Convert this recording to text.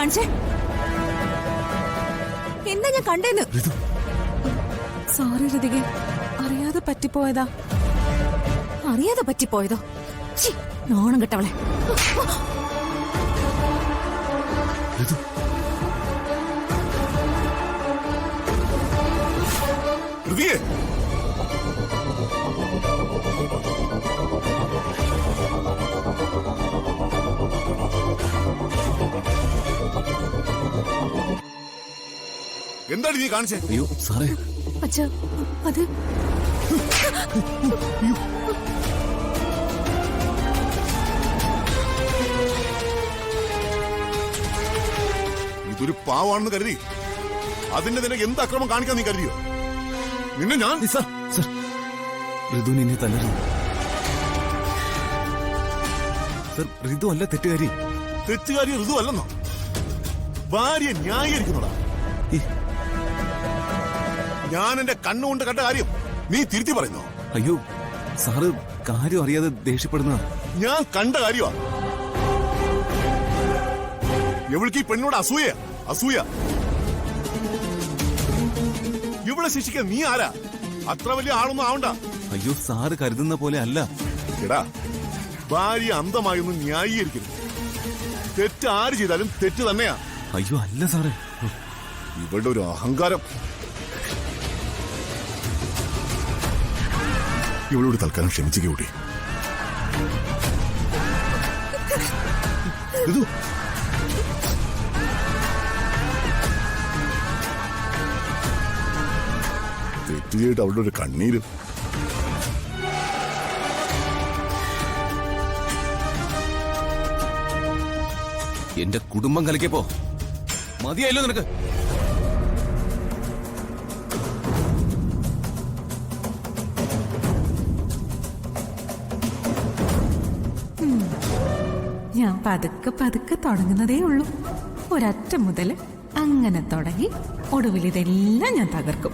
കാണിച്ചേ? എന്താ ഞാൻ കണ്ടേന്ന്? സോറി ഋതികെ, അറിയാതെ പറ്റിപ്പോയതാ. അറിയാതെ പറ്റിപ്പോയതോ? നാണം കെട്ടവളെ. എന്താണ് നീ കാണിച്ചേ? അയ്യോ സാറേ, അച്ഛാ അത് ഇതൊരു പാവാണെന്ന് കരുതി അതിന്റെ നിനക്ക് എന്ത് അക്രമം കാണിക്കാൻ നീ കരുതിയോ? നിന്നെ ഞാൻ സാർ സാർ, ഋതു നിന്നെ തല്ലരുത് സർ. ഋതു അല്ല തെറ്റുകാരി. തെറ്റുകാരി ഋതു അല്ലെന്നോ? ഭാര്യയെ ന്യായീകരിക്കുന്നതാ. ഞാൻ എന്റെ കണ്ണുകൊണ്ട് കണ്ട കാര്യം നീ തിരുത്തി പറയുന്നോ? അയ്യോ സാറ് കാര്യം അറിയാതെ ദേഷ്യപ്പെടുന്ന. ഞാൻ കണ്ട കാര്യമാ. ഇവൾക്ക് ഈ പെണ്ണോട് അസൂയ അസൂയ. ഇവളെ ശിക്ഷിക്കാൻ നീ ആരാ? അത്ര വലിയ ആളൊന്നും ആവണ്ട. അയ്യോ സാറ് കരുതുന്ന പോലെ അല്ല. എടാ, ഭാര്യ അന്ധമായൊന്നും ന്യായീകരിക്കരുത്. തെറ്റ് ആര് ചെയ്താലും തെറ്റ് തന്നെയാ. അയ്യോ അല്ല സാറേ, ഇവളുടെ ഒരു അഹങ്കാരം. ഇവളോട് തൽക്കാലം ക്ഷമിച്ചിക്ക് കൂട്ടി. തെറ്റ് ചെയ്തിട്ട് അവളുടെ ഒരു കണ്ണീര്. എന്റെ കുടുംബം കലക്കിയപ്പോ മതിയായല്ലോ നിനക്ക്. ഞാൻ പതുക്കെ പതുക്കെ തുടങ്ങുന്നതേ ഉള്ളൂ. ഒരറ്റം മുതൽ അങ്ങനെ തുടങ്ങി ഒടുവിൽ ഇതെല്ലാം ഞാൻ തകർക്കും.